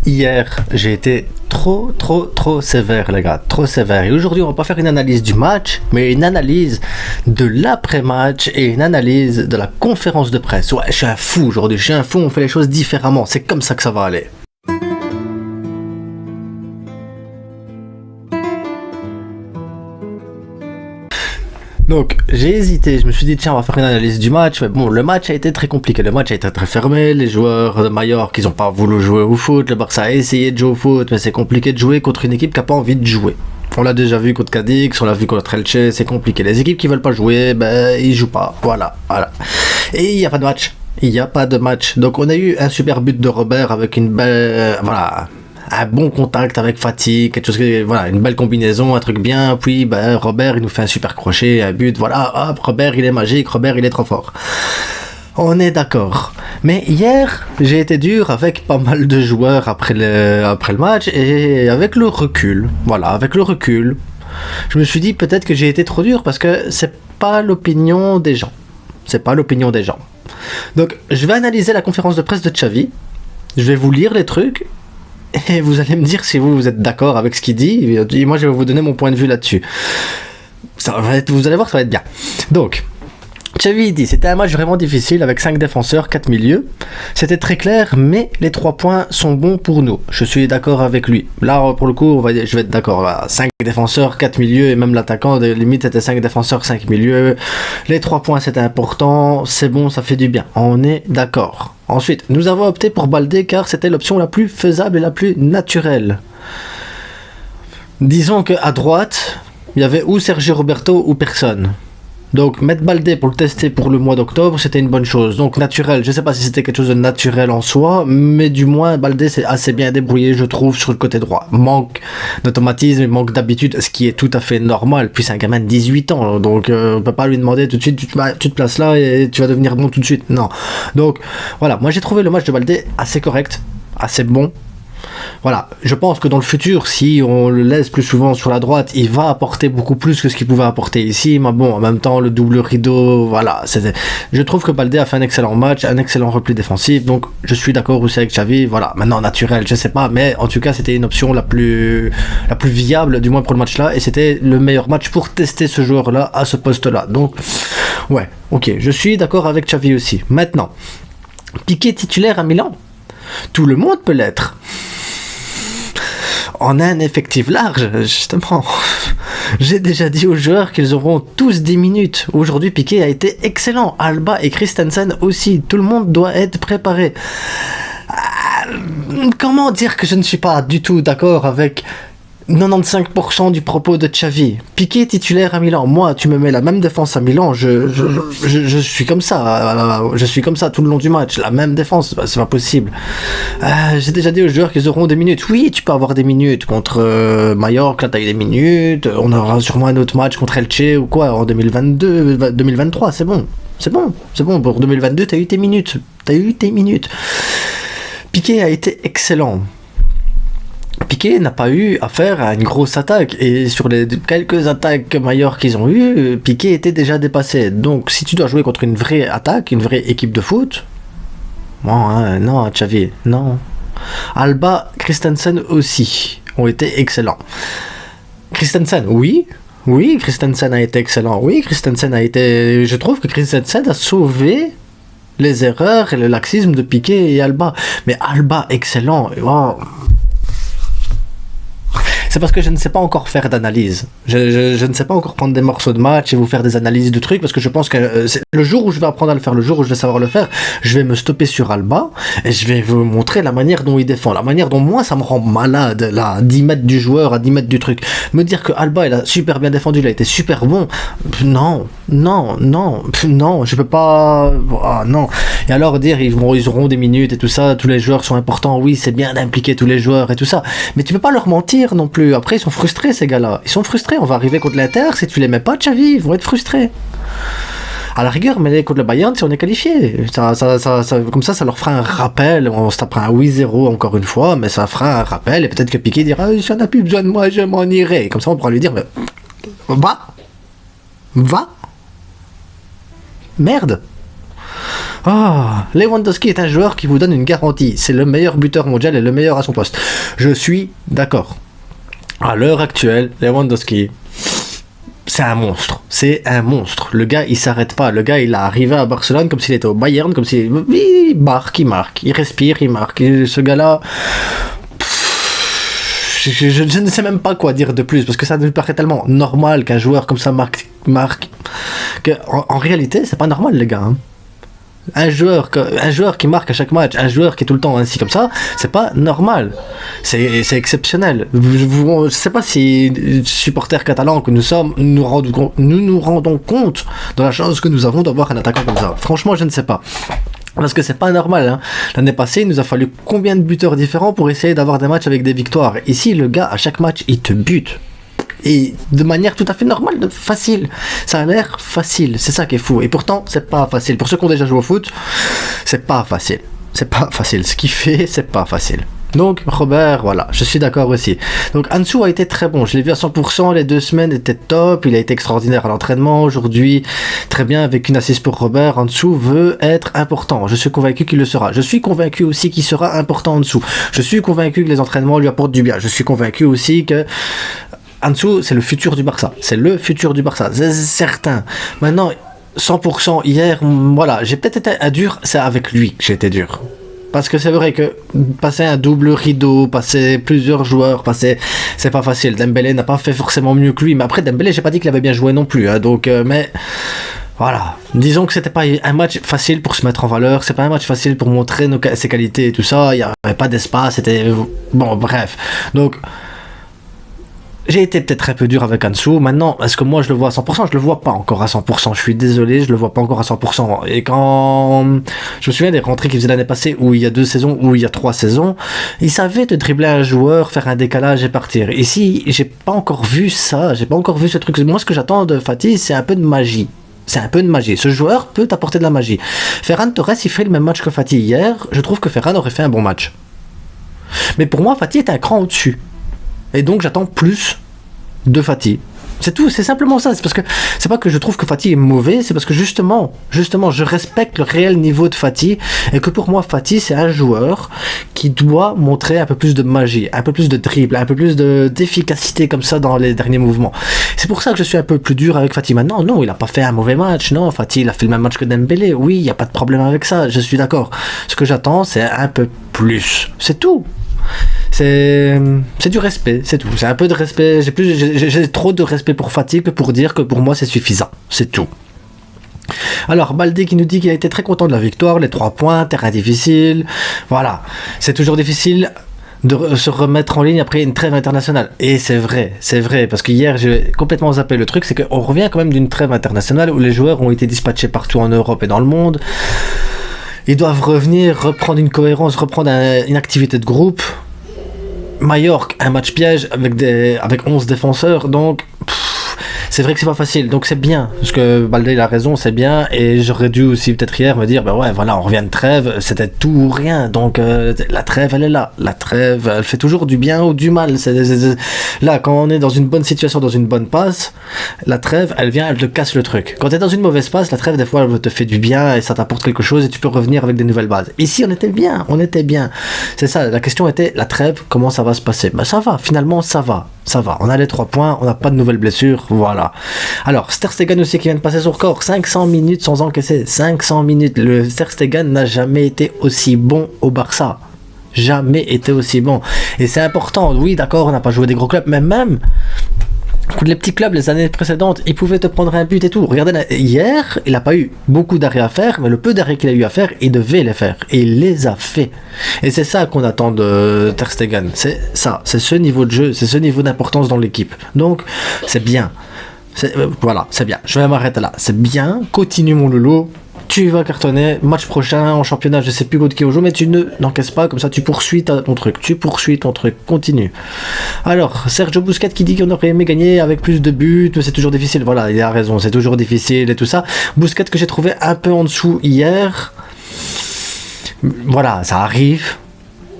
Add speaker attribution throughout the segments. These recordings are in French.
Speaker 1: Hier, j'ai été trop sévère, les gars. Trop sévère. Et aujourd'hui, on va pas faire une analyse du match, mais une analyse de l'après-match et une analyse de la conférence de presse. Ouais, je suis un fou aujourd'hui. Je suis un fou, on fait les choses différemment. C'est comme ça que ça va aller. Donc, j'ai hésité, je me suis dit, tiens, on va faire une analyse du match, mais bon, le match a été très compliqué, le match a été très fermé, les joueurs de Mallorca, ils ont pas voulu jouer au foot, le Barça a essayé de jouer au foot, mais c'est compliqué de jouer contre une équipe qui a pas envie de jouer. On l'a déjà vu contre Cadix, on l'a vu contre Elche, c'est compliqué. Les équipes qui veulent pas jouer, ben, ils jouent pas, voilà. Et il y a pas de match. Il n'y a pas de match. Donc, on a eu un super but de Robert avec une belle, un bon contact avec Fati, quelque chose que, voilà, une belle combinaison, un truc bien, puis Robert il nous fait un super crochet, un but, voilà, hop, Robert il est magique, Robert il est trop fort. On est d'accord. Mais hier, j'ai été dur avec pas mal de joueurs après le match, et avec le recul, je me suis dit peut-être que j'ai été trop dur parce que c'est pas l'opinion des gens. Donc, je vais analyser la conférence de presse de Xavi, je vais vous lire les trucs, et vous allez me dire si vous êtes d'accord avec ce qu'il dit, et moi je vais vous donner mon point de vue là-dessus. Vous allez voir, ça va être bien. Donc, Xavi dit, c'était un match vraiment difficile avec 5 défenseurs, 4 milieux. C'était très clair, mais les 3 points sont bons pour nous. Je suis d'accord avec lui. Là, pour le coup, je vais être d'accord. 5 défenseurs, 4 milieux, et même l'attaquant, limite, c'était 5 défenseurs, 5 milieux. Les 3 points, c'était important. C'est bon, ça fait du bien. On est d'accord. Ensuite, nous avons opté pour Baldé car c'était l'option la plus faisable et la plus naturelle. Disons qu'à droite, il y avait ou Sergio Roberto ou personne. Donc mettre Baldé pour le tester pour le mois d'octobre, c'était une bonne chose. Donc naturel, je sais pas si c'était quelque chose de naturel en soi, mais du moins Baldé s'est assez bien débrouillé, je trouve, sur le côté droit. Manque d'automatisme, manque d'habitude, ce qui est tout à fait normal. Puis c'est un gamin de 18 ans, donc on peut pas lui demander tout de suite, tu te places là et tu vas devenir bon tout de suite. Non. Donc voilà, moi j'ai trouvé le match de Baldé assez correct, assez bon. Voilà, je pense que dans le futur, si on le laisse plus souvent sur la droite, il va apporter beaucoup plus que ce qu'il pouvait apporter ici. Mais bon, en même temps, le double rideau, voilà. Je trouve que Baldé a fait un excellent match, un excellent repli défensif. Donc, je suis d'accord aussi avec Xavi. Voilà, maintenant, naturel, je sais pas. Mais en tout cas, c'était une option la plus viable, du moins pour le match-là. Et c'était le meilleur match pour tester ce joueur-là à ce poste-là. Donc, ouais, ok, je suis d'accord avec Xavi aussi. Maintenant, Piqué titulaire à Milan. Tout le monde peut l'être. On a un effectif large, justement. J'ai déjà dit aux joueurs qu'ils auront tous 10 minutes. Aujourd'hui, Piqué a été excellent. Alba et Christensen aussi. Tout le monde doit être préparé. Comment dire que je ne suis pas du tout d'accord avec 95% du propos de Xavi. Piqué titulaire à Milan. Moi, tu me mets la même défense à Milan, je suis comme ça. Je suis comme ça tout le long du match. La même défense, c'est pas possible. J'ai déjà dit aux joueurs qu'ils auront des minutes. Oui, tu peux avoir des minutes contre Mallorca, là t'as eu des minutes. On aura sûrement un autre match contre Elche ou quoi en 2022, 2023. C'est bon. Pour 2022, t'as eu tes minutes. Piqué a été excellent. Piqué n'a pas eu affaire à une grosse attaque, et sur les quelques attaques majeures qu'ils ont eues, Piqué était déjà dépassé. Donc si tu dois jouer contre une vraie attaque, une vraie équipe de foot, non, Xavi, non. Alba, Christensen aussi ont été excellents. Christensen, oui, Christensen a été excellent. Je trouve que Christensen a sauvé les erreurs et le laxisme de Piqué et Alba. Mais Alba, excellent. Wow. C'est parce que je ne sais pas encore faire d'analyse. Je ne sais pas encore prendre des morceaux de match et vous faire des analyses de trucs, parce que je pense que le jour où je vais apprendre à le faire, le jour où je vais savoir le faire, je vais me stopper sur Alba et je vais vous montrer la manière dont il défend, la manière dont moi ça me rend malade, là, à 10 mètres du joueur, à 10 mètres du truc. Me dire que Alba il a super bien défendu, il a été super bon, non, je peux pas, non. Et alors dire ils auront des minutes et tout ça, tous les joueurs sont importants, oui c'est bien d'impliquer tous les joueurs et tout ça, mais tu peux pas leur mentir non plus. Après ils sont frustrés ces gars-là, on va arriver contre l'Inter, si tu les mets pas Xavi, ils vont être frustrés. À la rigueur, mais contre le Bayern, si on est qualifié, comme ça leur fera un rappel. On se tapera un 8-0 encore une fois, mais ça fera un rappel, et peut-être que Piqué dira si on n'a plus besoin de moi, je m'en irai. Comme ça on pourra lui dire mais, va merde. Lewandowski est un joueur qui vous donne une garantie. C'est le meilleur buteur mondial et le meilleur à son poste. Je suis d'accord. À l'heure actuelle, Lewandowski, c'est un monstre. C'est un monstre. Le gars, il s'arrête pas. Le gars, il est arrivé à Barcelone comme s'il était au Bayern, comme s'il... Il marque. Il respire, il marque. Et ce gars-là... Je ne sais même pas quoi dire de plus, parce que ça me paraît tellement normal qu'un joueur comme ça marque que, en réalité, c'est pas normal, les gars. Hein. Un joueur qui marque à chaque match, un joueur qui est tout le temps ainsi comme ça, c'est pas normal. C'est exceptionnel. Je sais pas si supporters catalans que nous sommes, nous rendons compte de la chance que nous avons d'avoir un attaquant comme ça. Franchement, je ne sais pas. Parce que c'est pas normal, hein. L'année passée, il nous a fallu combien de buteurs différents pour essayer d'avoir des matchs avec des victoires. Ici, le gars, à chaque match, il te bute. Et de manière tout à fait normale, facile. Ça a l'air facile, c'est ça qui est fou. Et pourtant, c'est pas facile. Pour ceux qui ont déjà joué au foot, c'est pas facile. C'est pas facile. Ce qu'il fait, c'est pas facile. Donc, Robert, voilà, je suis d'accord aussi. Donc, Ansu a été très bon. Je l'ai vu à 100%. Les 2 semaines étaient top. Il a été extraordinaire à l'entraînement. Aujourd'hui, très bien, avec une assist pour Robert. Ansu veut être important. Je suis convaincu qu'il le sera. Je suis convaincu aussi qu'il sera important en dessous. Je suis convaincu que les entraînements lui apportent du bien. Je suis convaincu aussi que Ansu, c'est le futur du Barça. C'est le futur du Barça. C'est certain. Maintenant, 100% hier, voilà, j'ai peut-être été dur. C'est avec lui que j'ai été dur. Parce que c'est vrai que passer un double rideau, passer plusieurs joueurs, c'est pas facile. Dembélé n'a pas fait forcément mieux que lui. Mais après, Dembélé, j'ai pas dit qu'il avait bien joué non plus. Hein, donc, mais voilà. Disons que c'était pas un match facile pour se mettre en valeur. C'est pas un match facile pour montrer ses qualités et tout ça. Il y avait pas d'espace. C'était bon, bref. Donc, j'ai été peut-être un peu dur avec Ansu. Maintenant, est-ce que moi je le vois à 100%? Je le vois pas encore à 100%. Je suis désolé, je le vois pas encore à 100%. Et quand je me souviens des rentrées qu'il faisait l'année passée, où il y a 2 saisons, où il y a 3 saisons, il savait de dribbler un joueur, faire un décalage et partir. Ici, j'ai pas encore vu ça. J'ai pas encore vu ce truc. Moi, ce que j'attends de Fati, c'est un peu de magie. C'est un peu de magie. Ce joueur peut apporter de la magie. Ferran Torres, il fait le même match que Fati hier. Je trouve que Ferran aurait fait un bon match. Mais pour moi, Fati est un cran au-dessus. Et donc j'attends plus de Fati. C'est tout, c'est simplement ça. C'est parce que c'est pas que je trouve que Fati est mauvais, c'est parce que justement, je respecte le réel niveau de Fati et que pour moi Fati c'est un joueur qui doit montrer un peu plus de magie, un peu plus de dribble, un peu plus d'efficacité comme ça dans les derniers mouvements. C'est pour ça que je suis un peu plus dur avec Fati. Maintenant, non, il a pas fait un mauvais match, non, Fati il a fait le même match que Dembélé. Oui, il y a pas de problème avec ça, je suis d'accord. Ce que j'attends, c'est un peu plus. C'est tout. C'est du respect, c'est tout. C'est un peu de respect. J'ai trop de respect pour Fati que pour dire que pour moi c'est suffisant. C'est tout. Alors, Baldé qui nous dit qu'il a été très content de la victoire, les 3 points, terrain difficile. Voilà. C'est toujours difficile de se remettre en ligne après une trêve internationale. Et c'est vrai, parce que hier j'ai complètement zappé le truc, c'est qu'on revient quand même d'une trêve internationale où les joueurs ont été dispatchés partout en Europe et dans le monde. Ils doivent revenir, reprendre une cohérence, reprendre une activité de groupe. Majorque, un match piège avec 11 défenseurs, donc c'est vrai que c'est pas facile, donc c'est bien, parce que Baldé il a raison, c'est bien, et j'aurais dû aussi peut-être hier me dire, ben ouais, voilà, on revient de trêve, c'était tout ou rien, donc la trêve elle est là, la trêve elle fait toujours du bien ou du mal, là quand on est dans une bonne situation, dans une bonne passe, la trêve elle vient, elle te casse le truc. Quand t'es dans une mauvaise passe, la trêve des fois elle te fait du bien et ça t'apporte quelque chose et tu peux revenir avec des nouvelles bases. Ici on était bien, c'est ça, la question était, la trêve, comment ça va se passer? Ben ça va, finalement ça va, on a les 3 points, on n'a pas de nouvelles blessures, voilà. Alors, Ter Stegen aussi qui vient de passer son record, 500 minutes sans encaisser, 500 minutes. Le Ter Stegen n'a jamais été aussi bon au Barça. Jamais été aussi bon. Et c'est important, oui d'accord, on n'a pas joué des gros clubs, mais même les petits clubs les années précédentes, ils pouvaient te prendre un but et tout. Regardez, hier, il n'a pas eu beaucoup d'arrêts à faire, mais le peu d'arrêts qu'il a eu à faire, il devait les faire. Et il les a fait. Et c'est ça qu'on attend de Ter Stegen. C'est ça, c'est ce niveau de jeu, c'est ce niveau d'importance dans l'équipe. Donc, c'est bien. Voilà, c'est bien. Je vais m'arrêter là. C'est bien. Continue mon loulou. Tu vas cartonner. Match prochain en championnat, je sais plus contre qui on joue, mais tu n'encaisses pas. Comme ça, tu poursuis ton truc. Continue. Alors, Sergio Busquets qui dit qu'on aurait aimé gagner avec plus de buts, mais c'est toujours difficile. Voilà, il a raison. C'est toujours difficile et tout ça. Busquets que j'ai trouvé un peu en dessous hier. Voilà, ça arrive.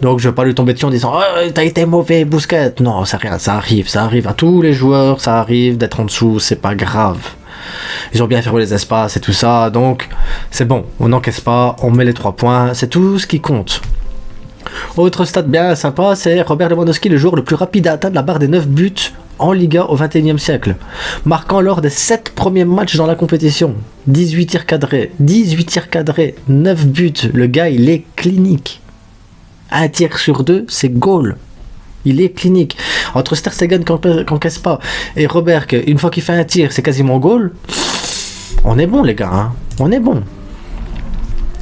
Speaker 1: Donc je vais pas lui tomber dessus en disant oh, t'as été mauvais Busquets. Non, c'est rien, ça arrive à tous les joueurs, ça arrive d'être en dessous, c'est pas grave. Ils ont bien fermé les espaces et tout ça. Donc, c'est bon. On n'encaisse pas. On met les 3 points. C'est tout ce qui compte. Autre stat bien sympa, c'est Robert Lewandowski, le joueur le plus rapide à atteindre la barre des 9 buts en Liga au XXIe siècle, marquant lors des 7 premiers matchs dans la compétition. 18 tirs cadrés, 9 buts. Le gars, il est clinique. Un tir sur 2, c'est goal. Il est clinique. Entre Ter Stegen qui encaisse pas et Robert, une fois qu'il fait un tir, c'est quasiment goal. On est bon, les gars. Hein. On est bon.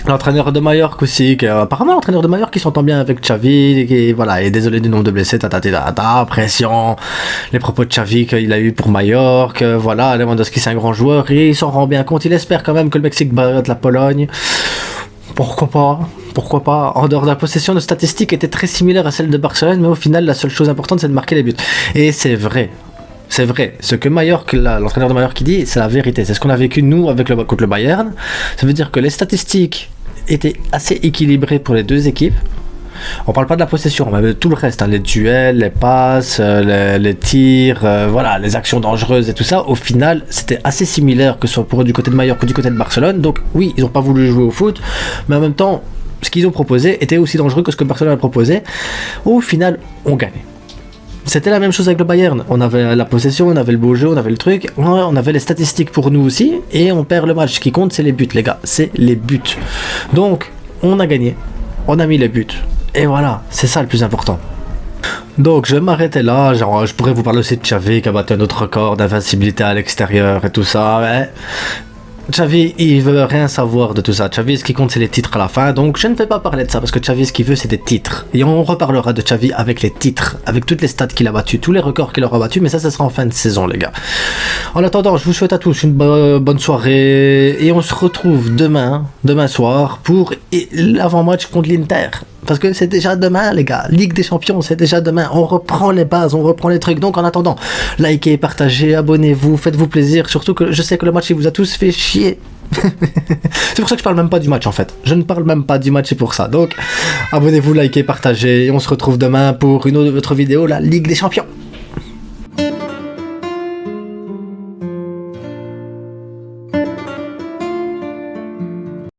Speaker 1: L'entraîneur de Mallorca aussi, apparemment l'entraîneur de Mallorca qui s'entend bien avec Xavi, et voilà, et désolé du nombre de blessés, pression, les propos de Xavi qu'il a eu pour Mallorca, voilà, Lewandowski c'est un grand joueur, et il s'en rend bien compte, il espère quand même que le Mexique batte la Pologne. Pourquoi pas. En dehors de la possession, nos statistiques étaient très similaires à celles de Barcelone, mais au final, la seule chose importante, c'est de marquer les buts. Et c'est vrai. C'est vrai. Ce que Mallorca, l'entraîneur de Mallorca dit, c'est la vérité. C'est ce qu'on a vécu, nous, contre le Bayern. Ça veut dire que les statistiques étaient assez équilibrées pour les deux équipes. On parle pas de la possession, mais de tout le reste, hein, les duels, les passes, les tirs, voilà, les actions dangereuses et tout ça. Au final, c'était assez similaire, que ce soit pour eux du côté de Mallorca ou du côté de Barcelone. Donc oui, ils n'ont pas voulu jouer au foot, mais en même temps, ce qu'ils ont proposé était aussi dangereux que ce que Barcelone a proposé. Au final, on gagnait. C'était la même chose avec le Bayern. On avait la possession, on avait le beau jeu, on avait le truc, on avait les statistiques pour nous aussi, et on perd le match. Ce qui compte, c'est les buts, les gars. C'est les buts. Donc, on a gagné. On a mis les buts. Et voilà, c'est ça le plus important. Donc, je vais m'arrêter là. Genre, je pourrais vous parler aussi de Xavi qui a battu un autre record d'invincibilité à l'extérieur et tout ça. Mais Xavi, il veut rien savoir de tout ça. Xavi, ce qui compte, c'est les titres à la fin. Donc, je ne vais pas parler de ça parce que Xavi, ce qu'il veut, c'est des titres. Et on reparlera de Xavi avec les titres, avec toutes les stats qu'il a battues, tous les records qu'il aura battus. Mais ça sera en fin de saison, les gars. En attendant, je vous souhaite à tous une bonne soirée. Et on se retrouve demain soir pour l'avant-match contre l'Inter. Parce que c'est déjà demain, les gars. Ligue des Champions, c'est déjà demain. On reprend les bases, on reprend les trucs. Donc, en attendant, likez, partagez, abonnez-vous, faites-vous plaisir. Surtout que je sais que le match, il vous a tous fait chier. C'est pour ça que je parle même pas du match, en fait. Je ne parle même pas du match, c'est pour ça. Donc, abonnez-vous, likez, partagez. Et on se retrouve demain pour une autre vidéo, la Ligue des Champions.